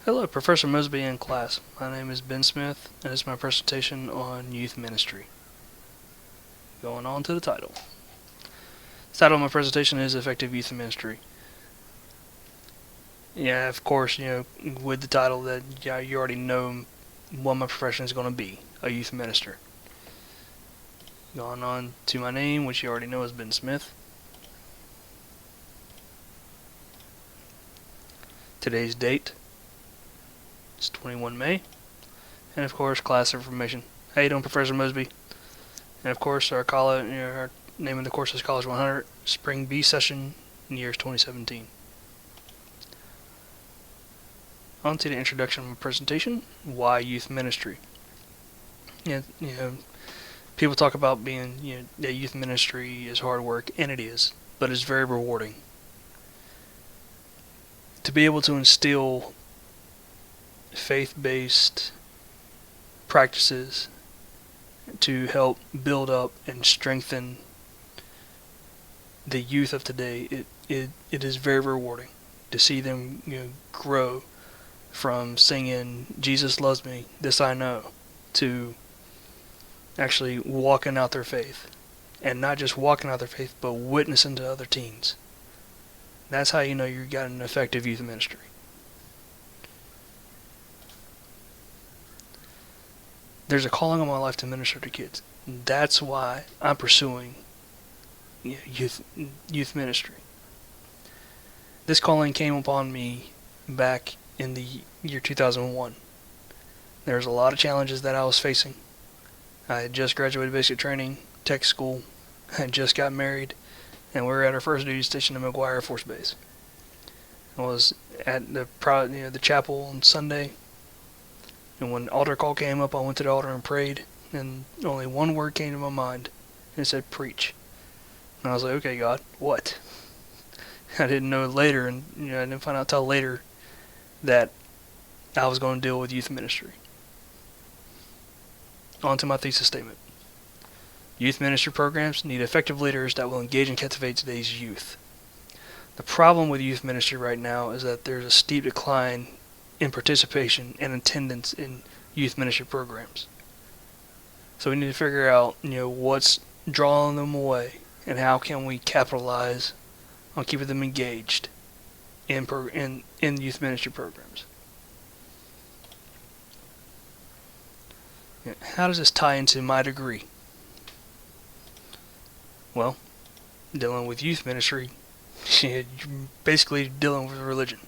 Hello, Professor Mosby in class. My name is Ben Smith, and it's my presentation on youth ministry. Going on to the title. The title of my presentation is Effective Youth Ministry. Yeah, of course, with the title that you already know what my profession is going to be, a youth minister. Going on to my name, which you already know is Ben Smith. Today's date is 21 May. And of course, class information. How you doing, Professor Mosby? And of course, our name of the course is Coll100, Spring B Session, years 2017. On to the introduction of my presentation. Why youth ministry? People talk about being, that youth ministry is hard work, and it is, but it's very rewarding. To be able to instill faith-based practices to help build up and strengthen the youth of today, it is very rewarding to see them grow from singing "Jesus loves me, this I know" to actually walking out their faith, and not just walking out their faith, but witnessing to other teens. That's how you know you got an effective youth ministry. There's a calling on my life to minister to kids. That's why I'm pursuing youth ministry. This calling came upon me back in the year 2001. There was a lot of challenges that I was facing. I had just graduated basic training, tech school, I had just got married, and we were at our first duty station at McGuire Air Force Base. I was at the chapel on Sunday, and when the altar call came up, I went to the altar and prayed, and only one word came to my mind, and it said, "Preach." And I was like, "Okay, God, what?" I didn't know later, and I didn't find out till later that I was going to deal with youth ministry. On to my thesis statement. Youth ministry programs need effective leaders that will engage and captivate today's youth. The problem with youth ministry right now is that there's a steep decline in participation and attendance in youth ministry programs. So we need to figure out, what's drawing them away, and how can we capitalize on keeping them engaged in youth ministry programs. How does this tie into my degree? Well, dealing with youth ministry, you're basically dealing with religion.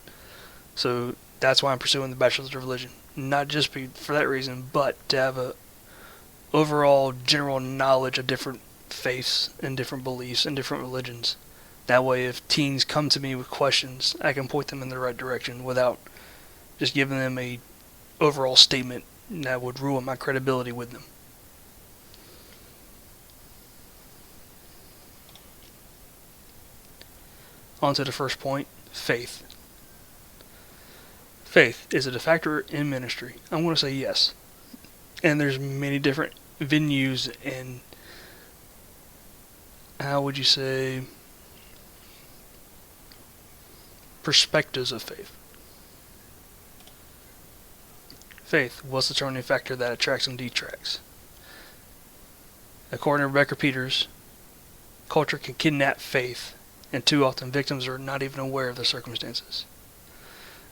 So that's why I'm pursuing the Bachelor's of Religion. Not just for that reason, but to have a overall general knowledge of different faiths and different beliefs and different religions. That way, if teens come to me with questions, I can point them in the right direction without just giving them a overall statement that would ruin my credibility with them. On to the first point, faith. Faith, is it a factor in ministry? I'm going to say yes. And there's many different venues and, how would you say, perspectives of faith. Faith, what's the determining factor that attracts and detracts? According to Rebecca Peters, culture can kidnap faith, and too often victims are not even aware of the circumstances.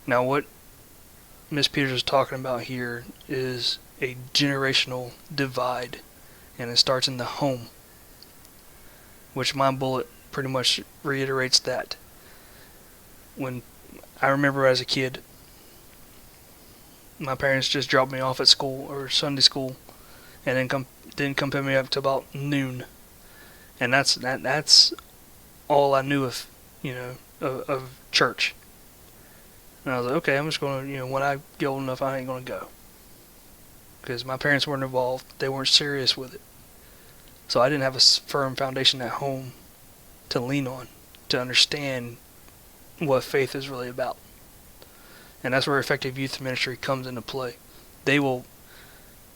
Now, what Miss Peters is talking about here is a generational divide, and it starts in the home, which my bullet pretty much reiterates that. When I remember as a kid, my parents just dropped me off at school or Sunday school, and then didn't come pick me up till about noon, and that's all I knew of of church. And I was like, okay, I'm just gonna when I get old enough, I ain't gonna go, because my parents weren't involved, they weren't serious with it, so I didn't have a firm foundation at home to lean on to understand what faith is really about. And that's where effective youth ministry comes into play. They will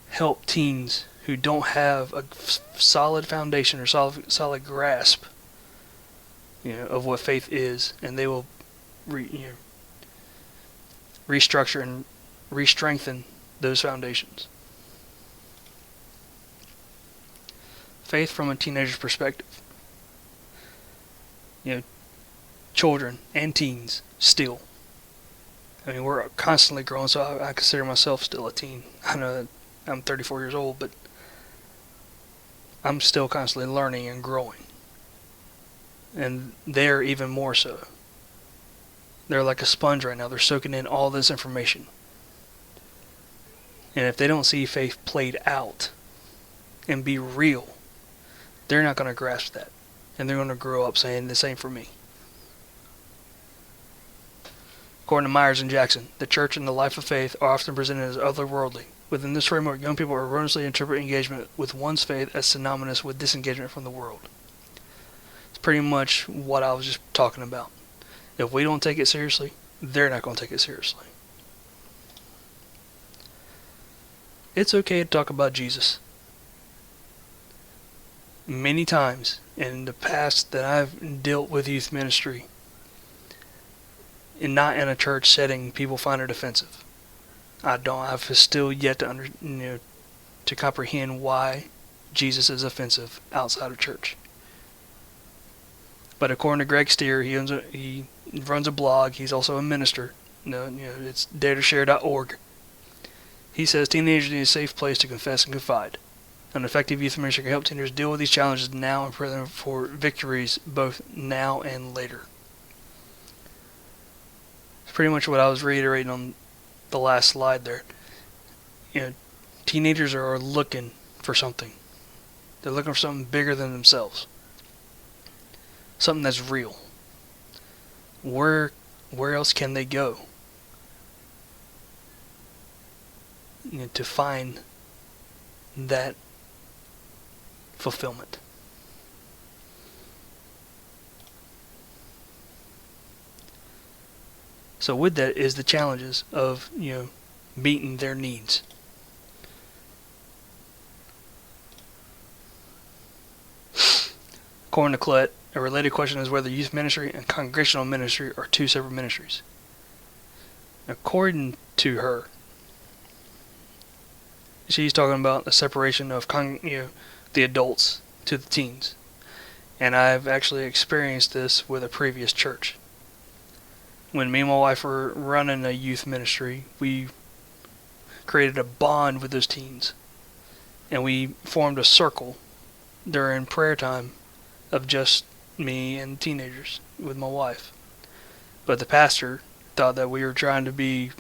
help teens who don't have a solid foundation or solid grasp, of what faith is, and they will restructure and re-strengthen those foundations. Faith from a teenager's perspective. Children and teens still. I mean, we're constantly growing, so I consider myself still a teen. I know that I'm 34 years old, but I'm still constantly learning and growing. And they're even more so. They're like a sponge right now. They're soaking in all this information. And if they don't see faith played out and be real, they're not going to grasp that. And they're going to grow up saying, this ain't for me. According to Myers and Jackson, the church and the life of faith are often presented as otherworldly. Within this framework, young people erroneously interpret engagement with one's faith as synonymous with disengagement from the world. It's pretty much what I was just talking about. If we don't take it seriously, they're not going to take it seriously. It's okay to talk about Jesus. Many times in the past that I've dealt with youth ministry, and not in a church setting, people find it offensive. I've still yet to to comprehend why Jesus is offensive outside of church. But according to Greg Steer, he runs a blog. He's also a minister. It's daretoshare.org. He says teenagers need a safe place to confess and confide. An effective youth ministry can help teenagers deal with these challenges now and prepare them for victories both now and later. It's pretty much what I was reiterating on the last slide there. Teenagers are looking for something. They're looking for something bigger than themselves. Something that's real. Where else can they go to find that fulfillment? So with that is the challenges of meeting their needs. According to Coll100, a related question is whether youth ministry and congregational ministry are two separate ministries. According to her, she's talking about the separation of the adults to the teens. And I've actually experienced this with a previous church. When me and my wife were running a youth ministry, we created a bond with those teens. And we formed a circle during prayer time of just me and teenagers with my wife. But the pastor thought that we were trying to be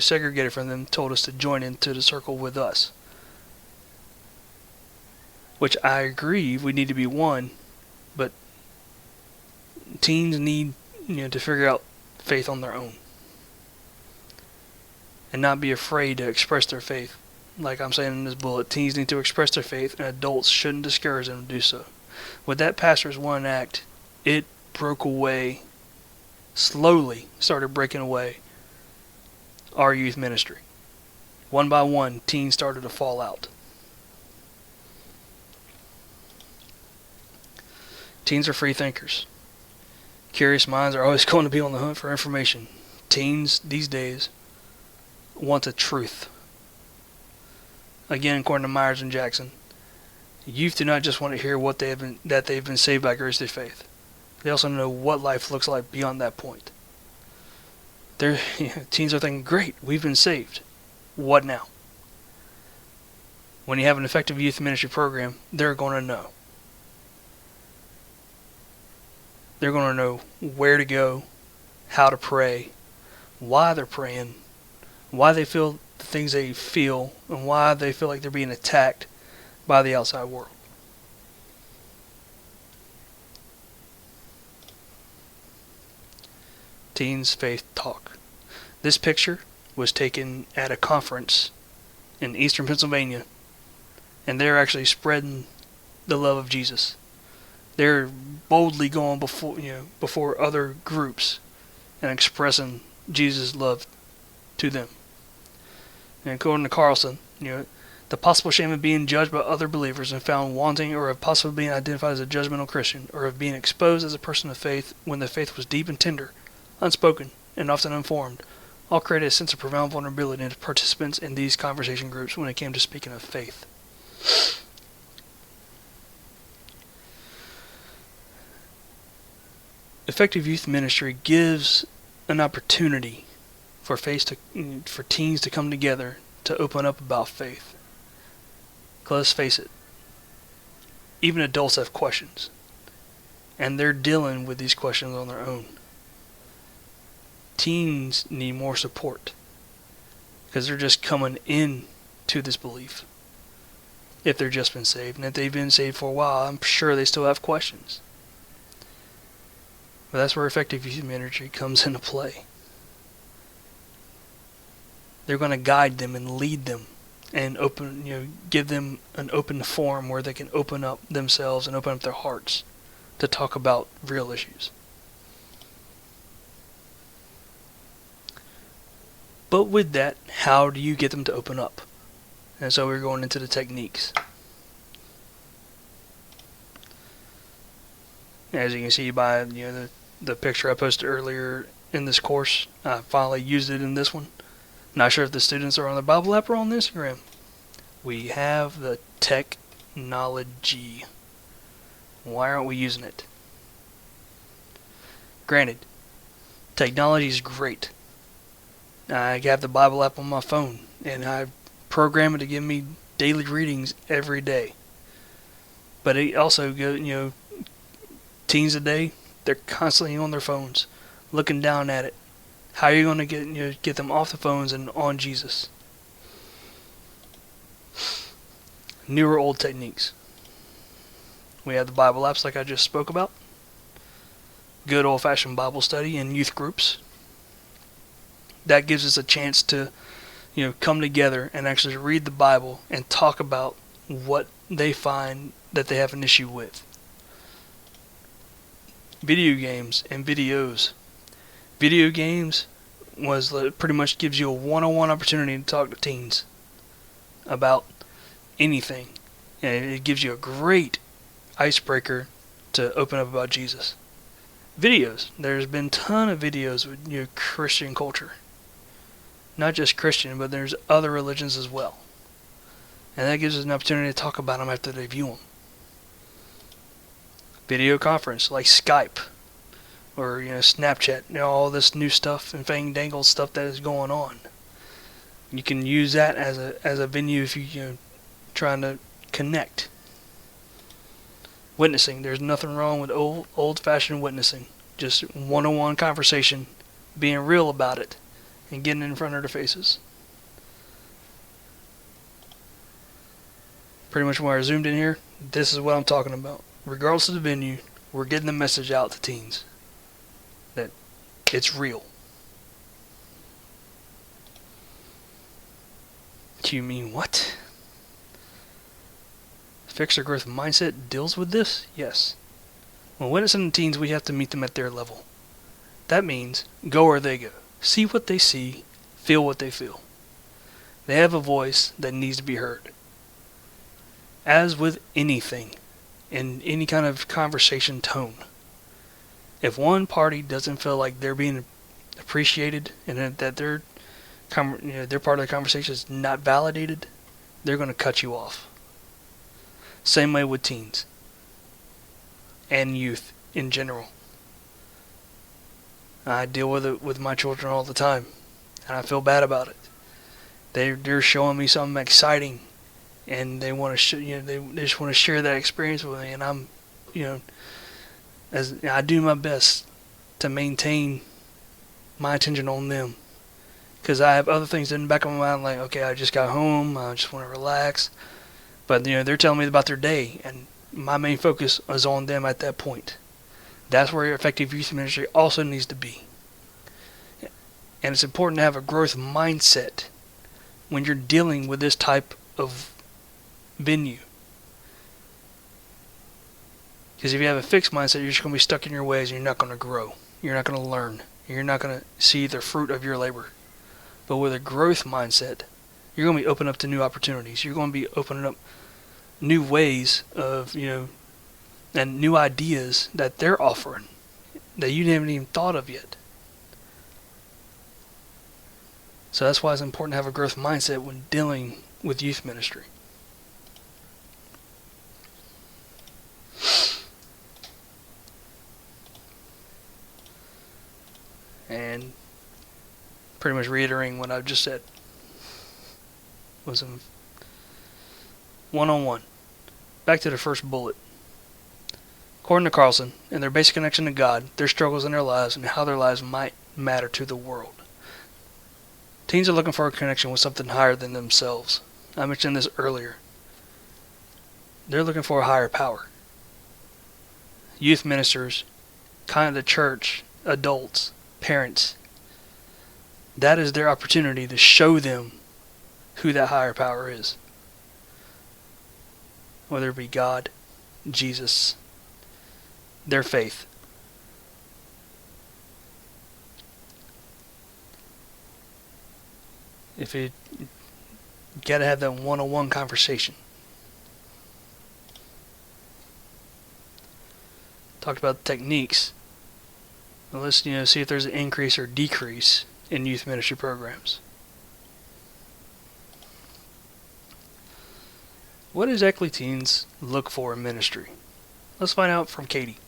segregated from them, told us to join into the circle with us. Which I agree, we need to be one, but teens need to figure out faith on their own. And not be afraid to express their faith. Like I'm saying in this bullet, teens need to express their faith and adults shouldn't discourage them to do so. With that pastor's one act, it broke away, slowly started breaking away our youth ministry. One by one, teens started to fall out. Teens are free thinkers. Curious minds are always going to be on the hunt for information. Teens these days want the truth. Again, according to Myers and Jackson, youth do not just want to hear that they've been saved by grace through faith. They also know what life looks like beyond that point. Teens are thinking, great, we've been saved. What now? When you have an effective youth ministry program, they're going to know. They're going to know where to go, how to pray, why they're praying, why they feel the things they feel, and why they feel like they're being attacked by the outside world. Teens Faith Talk. This picture was taken at a conference in eastern Pennsylvania, and they're actually spreading the love of Jesus. They're boldly going before other groups and expressing Jesus' love to them. And according to Carlson, the possible shame of being judged by other believers and found wanting, or of possibly being identified as a judgmental Christian, or of being exposed as a person of faith when the faith was deep and tender, unspoken, and often unformed, all created a sense of profound vulnerability in participants in these conversation groups when it came to speaking of faith. Effective youth ministry gives an opportunity for teens to come together to open up about faith. Because let's face it, even adults have questions, and they're dealing with these questions on their own. Teens need more support because they're just coming in to this belief. If they've just been saved, and if they've been saved for a while, I'm sure they still have questions. But that's where effective youth ministry comes into play. They're going to guide them and lead them and give them an open forum where they can open up themselves and open up their hearts to talk about real issues. But with that, how do you get them to open up? And so we're going into the techniques. As you can see by the picture I posted earlier in this course, I finally used it in this one. Not sure if the students are on the Bible app or on Instagram. We have the technology. Why aren't we using it? Granted, technology is great. I have the Bible app on my phone, and I program it to give me daily readings every day. But it also goes, teens today, they're constantly on their phones, looking down at it. How are you going to get them off the phones and on Jesus? New or old techniques. We have the Bible apps like I just spoke about. Good old-fashioned Bible study in youth groups. That gives us a chance to, come together and actually read the Bible and talk about what they find that they have an issue with. Video games and videos. Video games pretty much gives you a one-on-one opportunity to talk to teens about anything. And it gives you a great icebreaker to open up about Jesus. Videos. There's been a ton of videos with Christian culture. Not just Christian, but there's other religions as well. And that gives us an opportunity to talk about them after they view them. Video conference like Skype or Snapchat, all this new stuff and fang-dangle stuff that is going on. You can use that as a venue if you're trying to connect. Witnessing. There's nothing wrong with old-fashioned witnessing. Just one-on-one conversation, being real about it, and getting in front of their faces. Pretty much where I zoomed in here, this is what I'm talking about. Regardless of the venue, we're getting the message out to teens that it's real. Do you mean what? Fixed or growth mindset deals with this? Yes. When witnessing to teens, we have to meet them at their level. That means go where they go. See what they see, feel what they feel. They have a voice that needs to be heard. As with anything, in any kind of conversation tone, if one party doesn't feel like they're being appreciated and that their part of the conversation is not validated, they're going to cut you off. Same way with teens and youth in general. I deal with it with my children all the time, and I feel bad about it. They're showing me something exciting, and they want to they just want to share that experience with me, and I'm as I do my best to maintain my attention on them, because I have other things in the back of my mind, like, okay, I just got home, I just want to relax, but they're telling me about their day, and my main focus is on them at that point. That's where your effective youth ministry also needs to be. And it's important to have a growth mindset when you're dealing with this type of venue. Because if you have a fixed mindset, you're just going to be stuck in your ways and you're not going to grow. You're not going to learn. You're not going to see the fruit of your labor. But with a growth mindset, you're going to be open up to new opportunities. You're going to be opening up new ways of, and new ideas that they're offering that you haven't even thought of yet. So that's why it's important to have a growth mindset when dealing with youth ministry. And pretty much reiterating what I've just said was a one-on-one. Back to the first bullet. According to Carlson, in their basic connection to God, their struggles in their lives, and how their lives might matter to the world. Teens are looking for a connection with something higher than themselves. I mentioned this earlier. They're looking for a higher power. Youth ministers, kind of the church, adults, parents, that is their opportunity to show them who that higher power is. Whether it be God, Jesus, their faith. If it, you gotta have that one-on-one conversation. Talked about techniques. Well, let's see if there's an increase or decrease in youth ministry programs. What exactly teens look for in ministry? Let's find out from Katie.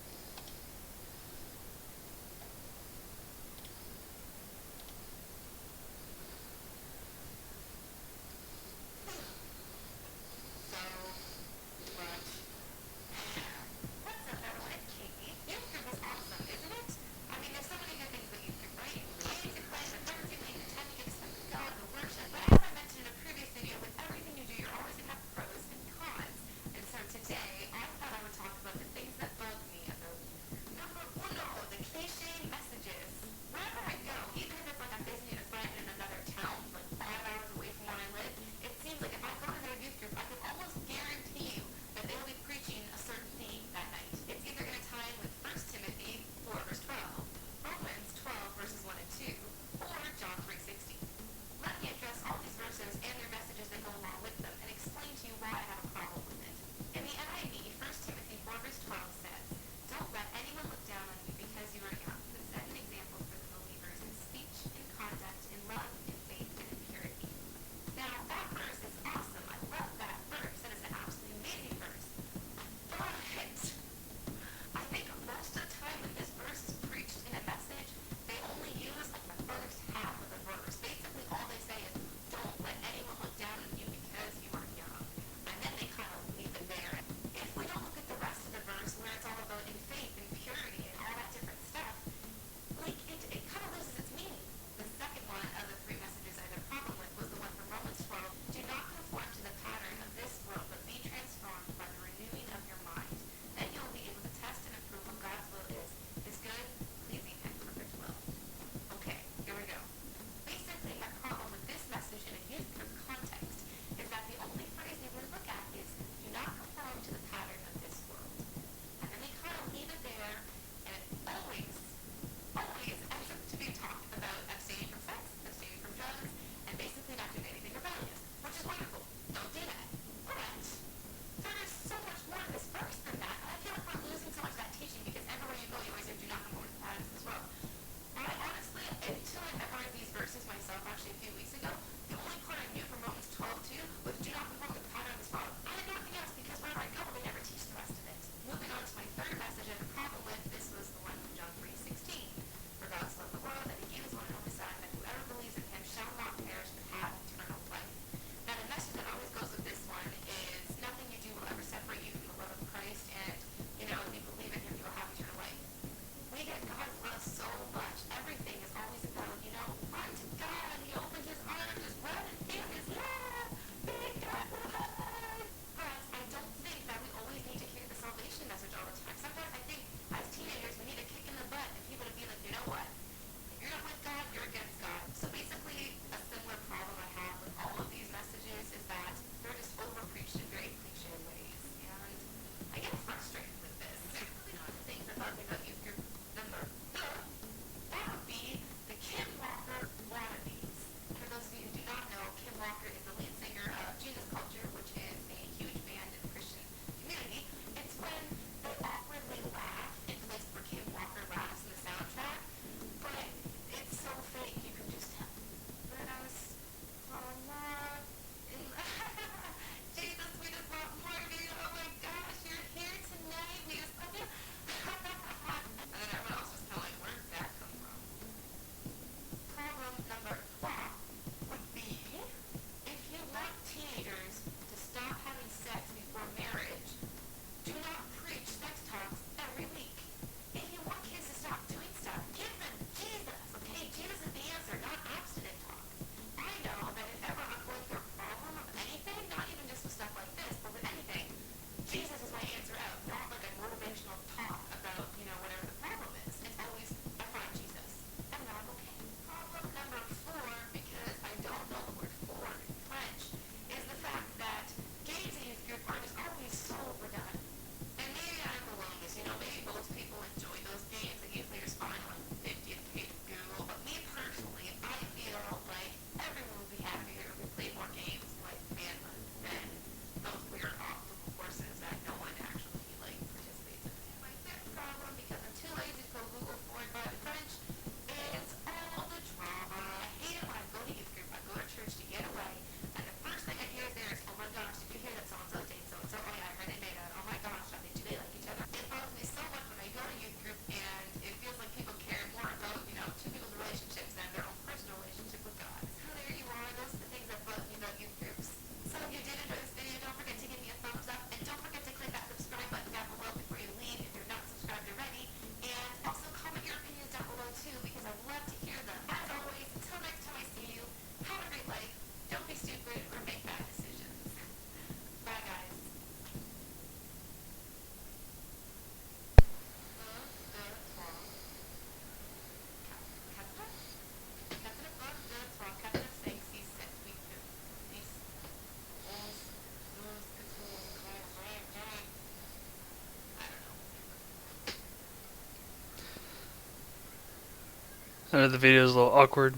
I know the video is a little awkward,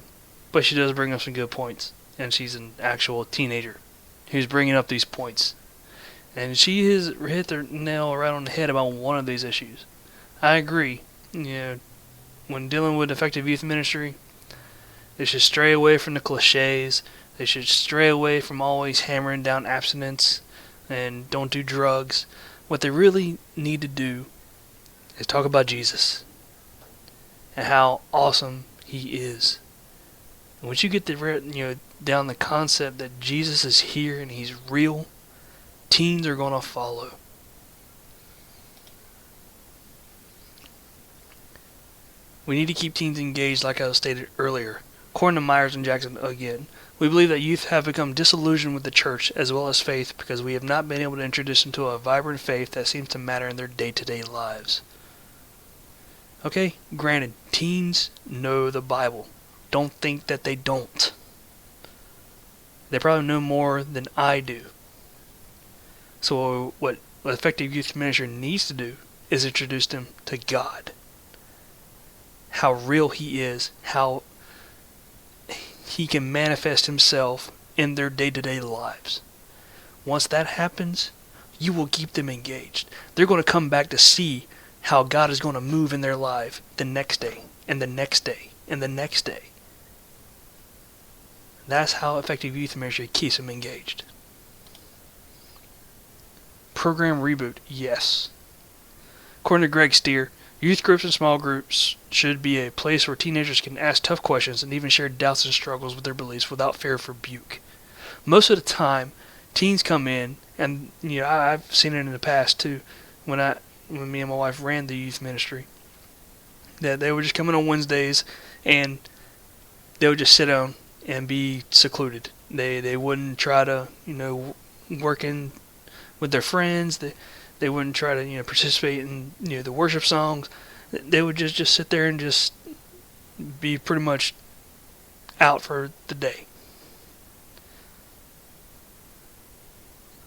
but she does bring up some good points. And she's an actual teenager who's bringing up these points. And she has hit the nail right on the head about one of these issues. I agree. When dealing with effective youth ministry, they should stray away from the cliches. They should stray away from always hammering down abstinence and don't do drugs. What they really need to do is talk about Jesus and how awesome He is. And once you get down the concept that Jesus is here and He's real, teens are going to follow. We need to keep teens engaged, like I stated earlier. According to Myers and Jackson again, we believe that youth have become disillusioned with the church as well as faith because we have not been able to introduce them to a vibrant faith that seems to matter in their day-to-day lives. Okay, granted, teens know the Bible. Don't think that they don't. They probably know more than I do. So what effective youth ministry needs to do is introduce them to God. How real He is, how He can manifest Himself in their day-to-day lives. Once that happens, you will keep them engaged. They're going to come back to see how God is going to move in their life the next day, and the next day, and the next day. That's how effective youth ministry keeps them engaged. Program reboot, yes. According to Greg Steer, youth groups and small groups should be a place where teenagers can ask tough questions and even share doubts and struggles with their beliefs without fear of rebuke. Most of the time, teens come in, and I've seen it in the past too, when me and my wife ran the youth ministry, that they would just come in on Wednesdays and they would just sit down and be secluded. They wouldn't try to work in with their friends. They wouldn't try to participate in the worship songs. They would just sit there and just be pretty much out for the day.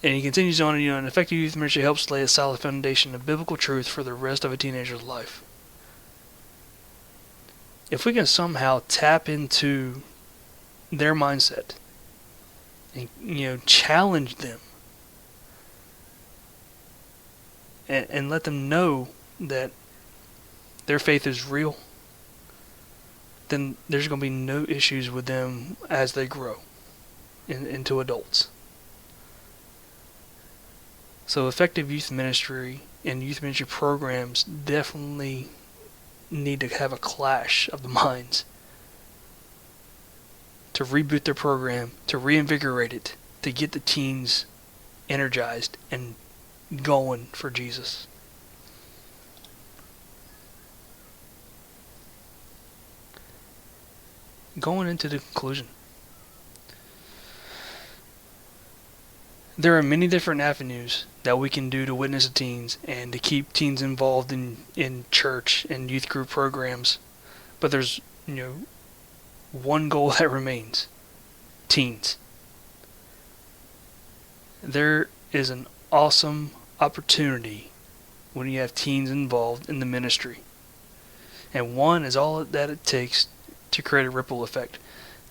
And he continues on, an effective youth ministry helps lay a solid foundation of biblical truth for the rest of a teenager's life. If we can somehow tap into their mindset and challenge them and let them know that their faith is real, then there's going to be no issues with them as they grow into adults. So effective youth ministry and youth ministry programs definitely need to have a clash of the minds to reboot their program, to reinvigorate it, to get the teens energized and going for Jesus. Going into the conclusion, there are many different avenues that we can do to witness to teens and to keep teens involved in church and youth group programs. But there's, one goal that remains. Teens. There is an awesome opportunity when you have teens involved in the ministry. And one is all that it takes to create a ripple effect.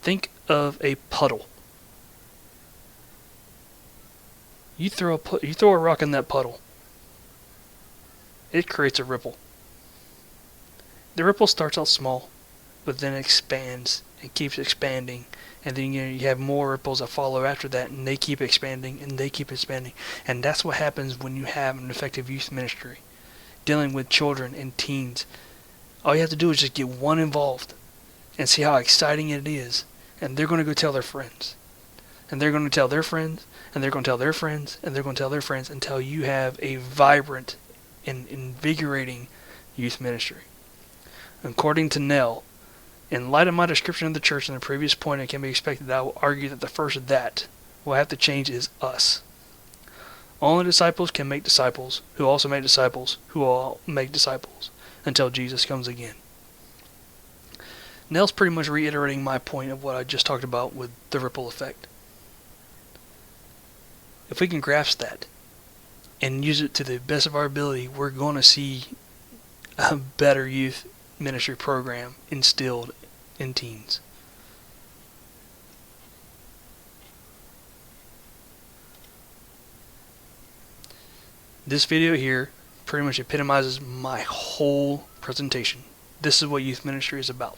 Think of a puddle. You throw a rock in that puddle, it creates a ripple. The ripple starts out small, but then it expands and keeps expanding, and then you have more ripples that follow after that, and they keep expanding and they keep expanding. And that's what happens when you have an effective youth ministry dealing with children and teens. All you have to do is just get one involved and see how exciting it is, and they're going to go tell their friends. And they're going to tell their friends, and they're going to tell their friends, and they're going to tell their friends until you have a vibrant and invigorating youth ministry. According to Nell, in light of my description of the church in the previous point, it can be expected that I will argue that the first of that will have to change is us. Only disciples can make disciples, who also make disciples, who all make disciples, until Jesus comes again. Nell's pretty much reiterating my point of what I just talked about with the ripple effect. If we can grasp that and use it to the best of our ability, we're going to see a better youth ministry program instilled and teens. This video here pretty much epitomizes my whole presentation. This is what youth ministry is about.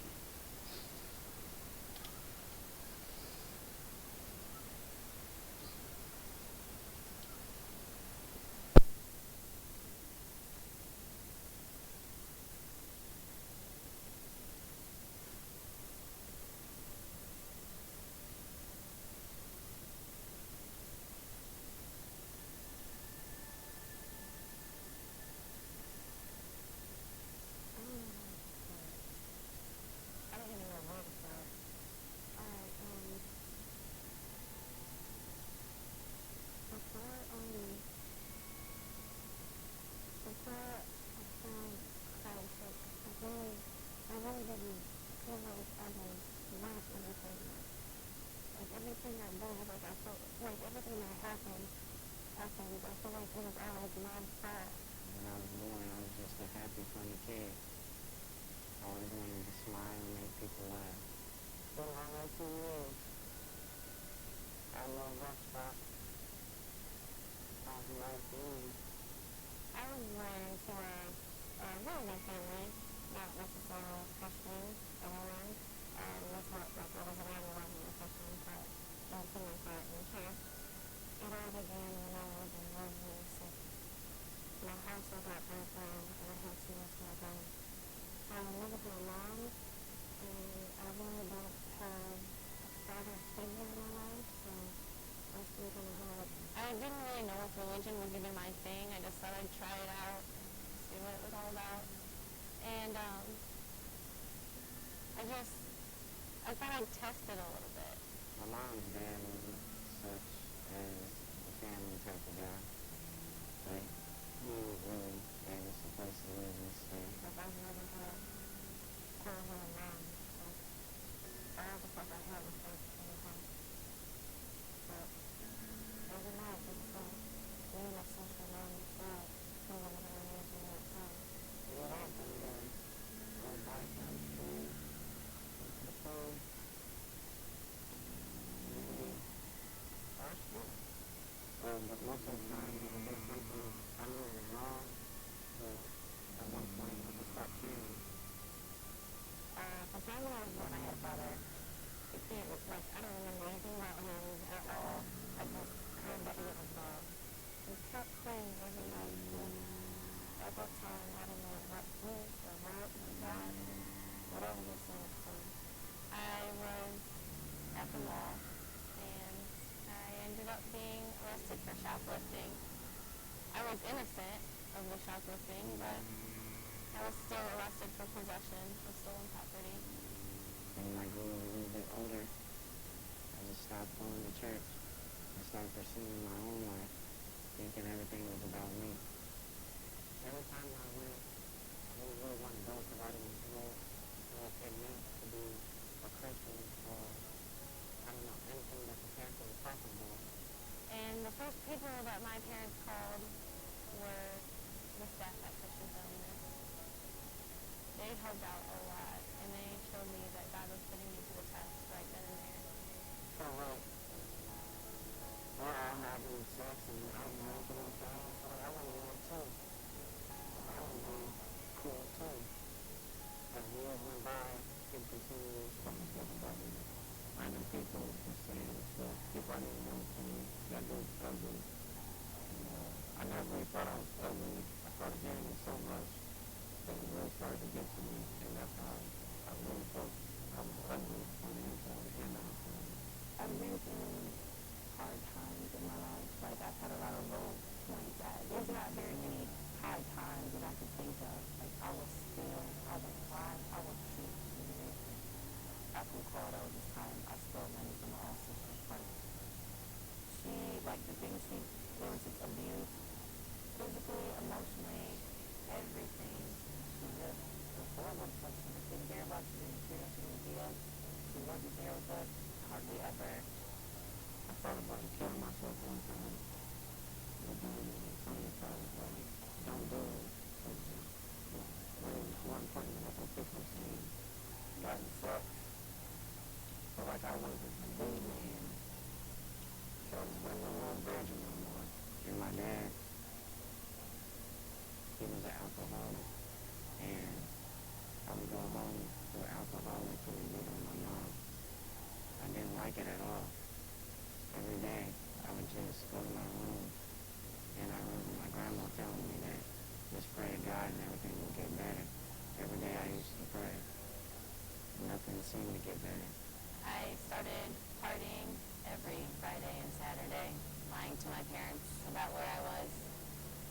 I started partying every Friday and Saturday, lying to my parents about where I was,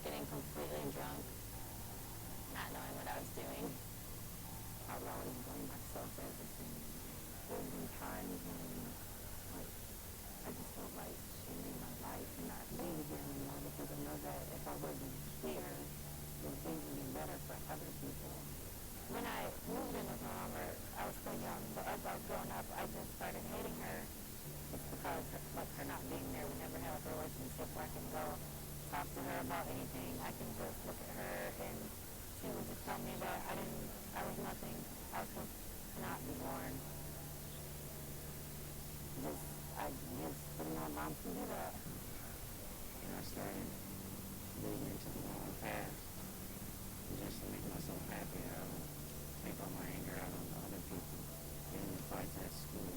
getting completely drunk, not knowing what I was doing. I would always blame myself for everything. There would be times when, like, I just felt like she made my life not be here anymore because I know that if I wasn't here, then things would be better for other people. When I moved in with my mom, I was still young, but as I was growing up, I just started hating her. It's because, like, her not being there, we never had like, a relationship where I can go talk to her about anything. I can just look at her and she would just tell me that I was nothing. I was supposed to not be born. I just didn't know mom can do that. And I started moving into the wrong path just to make myself happy. I would take all my anger out on other people, getting in fights at school,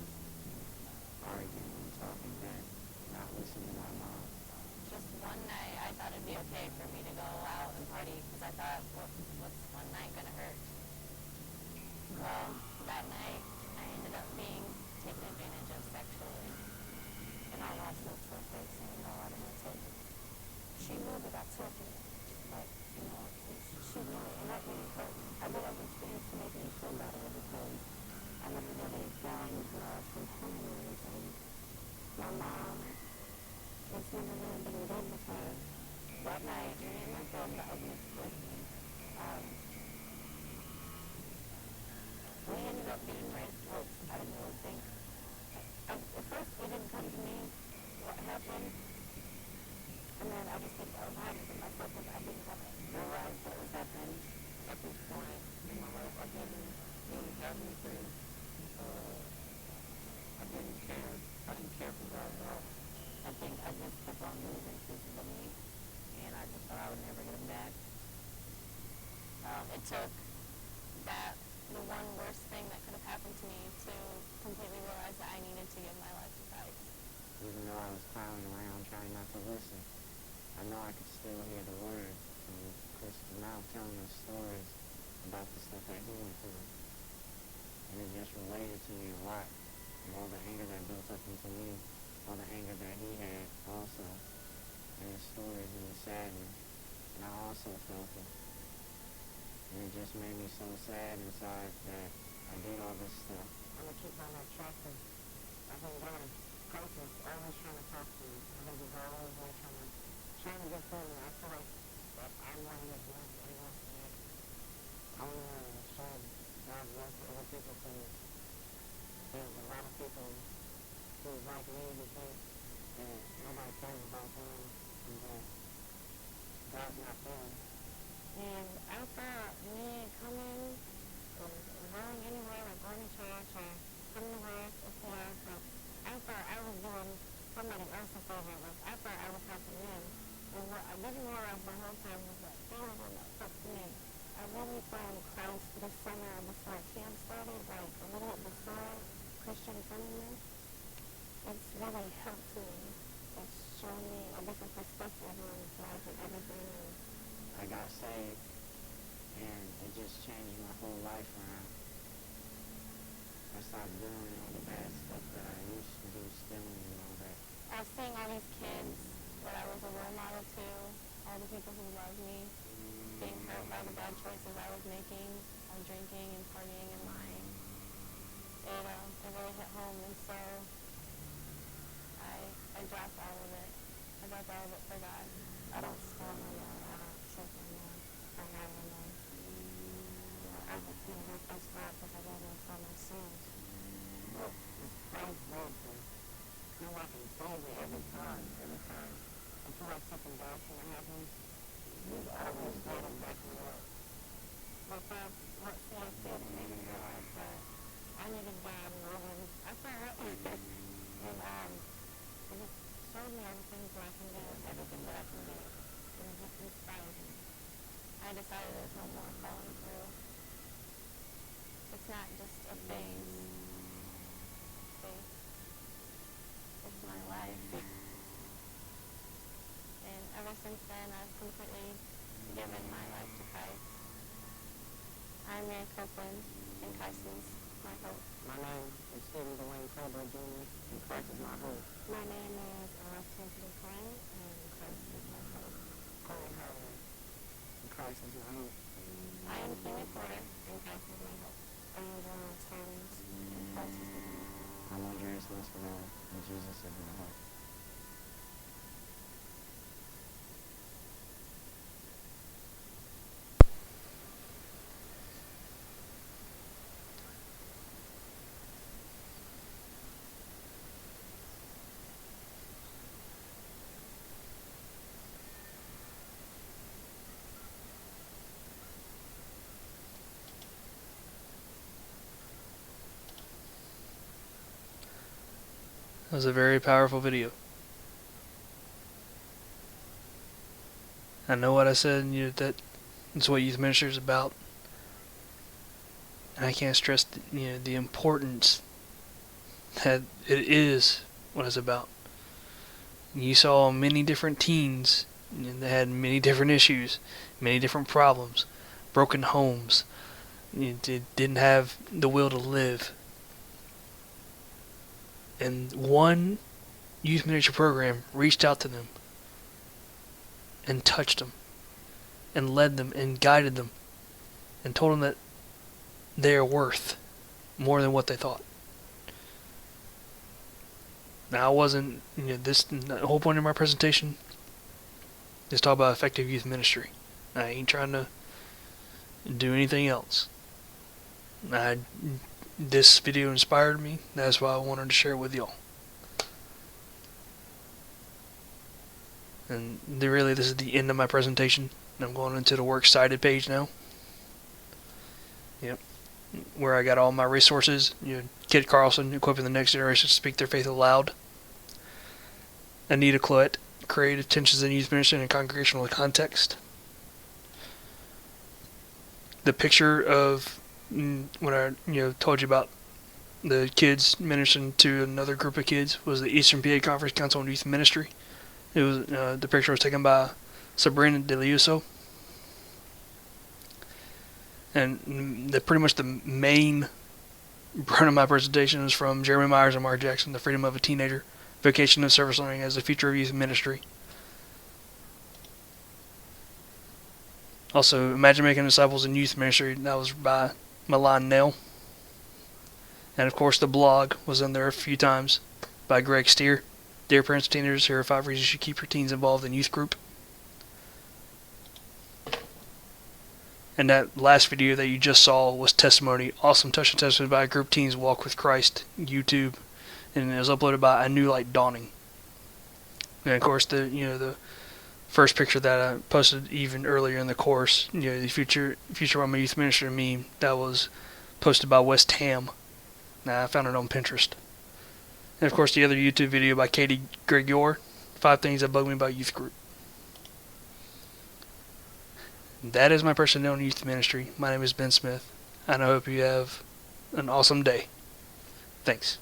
arguing and talking back, not listening to my mom. Just one night, I thought it'd be okay for me to go out and party because I thought, what's one night gonna hurt? Well, that night, I ended up being taken advantage of sexually. And I lost no trust there saying, no, I didn't take it. She knew that I took it. Like, you know, she knew it. And that really hurt me. I did other things to make me feel better because I never really found love from families. And my mom just never really been good with her. That night, me and my brother, I was with me. We ended up being raped, which I didn't really think. At first, it didn't come to me what happened. And then I just think I was hiding from myself because I didn't realize what was happening at this point in my life. I didn't really have anything. I didn't care. I didn't care for God at all. I think I just kept on losing pieces of me, and I just thought I would never get them back. It took the one worst thing that could have happened to me to completely realize that I needed to give my life to Christ. Even though I was clowning around trying not to listen, I know I could still hear the words. And Chris is now telling us stories about the stuff that he went through. And it just related to me a lot. And all the anger that built up into me, all the anger that he had also. And the stories and the sadness. And I also felt it. And it just made me so sad inside that I did all this stuff. I'm going to keep on that track because I've been going. Coach is always trying to talk to me. I think he's always like trying to get through me. I feel like that I'm one of his ones that he wants to make. I want to show God's love to other people because there's a lot of people who like me who think that nobody cares about them and that God's not there. And after me coming or going anywhere, like going to church or coming to work or class, after I was doing somebody else's favor, like after I was helping them, and what I didn't realize the whole time was that they were going to affect me. I really found Christ this summer before camp started, like a little bit before Christian friendliness. It's really helped me. It's shown me a different perspective on life and everything. I got saved, and it just changed my whole life around. I stopped doing all the bad stuff that I used to do, stealing and all that. I was seeing all these kids that I was a role model to, all the people who loved me, being hurt by the bad choices I was making, of drinking and partying and lying. It really hit home, and so I dropped all of it. I dropped all of it for God. I don't steal no more. I don't check no more. I have no more. I just feel like I stopped because I wasn't for my sins. But it's Christ's word to come up and save me every time. I feel like something bad's going to happen. He's always there to back me up. But what I said made me realize that I needed God more than I thought. And it just showed me everything that I can do, everything that I can do. And it just inspired me. I decided there's no more falling through. It's not just a phase. It's my life. And ever since then, I've completely given my life to Christ. I'm Mary Copeland, and Christ is my hope. My name is Stephen Dwayne Prezi. by Jesus, and Christ is my hope. My name is Simply Frank, and Christ is my hope. Coll100, and Christ is my hope. I am Kiwi Porter, and Christ is my hope. I am Ronald Thomas, and Christ is my hope. I'm Andreas Lisbonell, and Jesus is my hope. That was a very powerful video. I know what I said, that it's what youth ministry is about. And I can't stress the importance that it is what it's about. You saw many different teens that had many different issues, many different problems, broken homes. Didn't have the will to live. And one youth ministry program reached out to them and touched them and led them and guided them and told them that they are worth more than what they thought. Now, I wasn't, the whole point of my presentation is talk about effective youth ministry. I ain't trying to do anything else. This video inspired me. That's why I wanted to share it with y'all. And this is the end of my presentation. I'm going into the works cited page now. Yep. Where I got all my resources. Kid Carlson, equipping the next generation to speak their faith aloud. Anita Cloet, creative tensions in youth ministry and congregational context. The picture of when I told you about the kids ministering to another group of kids was the Eastern PA Conference Council on Youth Ministry. It was the picture was taken by Sabrina DeLiuso, and pretty much the main brunt of my presentation is from Jeremy Myers and Mark Jackson, The Freedom of a Teenager, Vocation of Service Learning as the Future of Youth Ministry. Also, Imagine Making Disciples in Youth Ministry, that was by Milan Nail. And of course the blog was in there a few times by Greg Steer. Dear parents of teenagers, here are 5 reasons you should keep your teens involved in youth group. And that last video that you just saw was testimony, awesome touching testimony by a group Teens Walk with Christ, YouTube, and it was uploaded by A New Light Dawning. And of course the first picture that I posted even earlier in the course, the future Roma Youth Ministry meme, that was posted by West Ham. I found it on Pinterest. And of course the other YouTube video by Katie Gregor, 5 Things That Bug Me About Youth Group. That is my personnel in youth ministry. My name is Ben Smith, and I hope you have an awesome day. Thanks.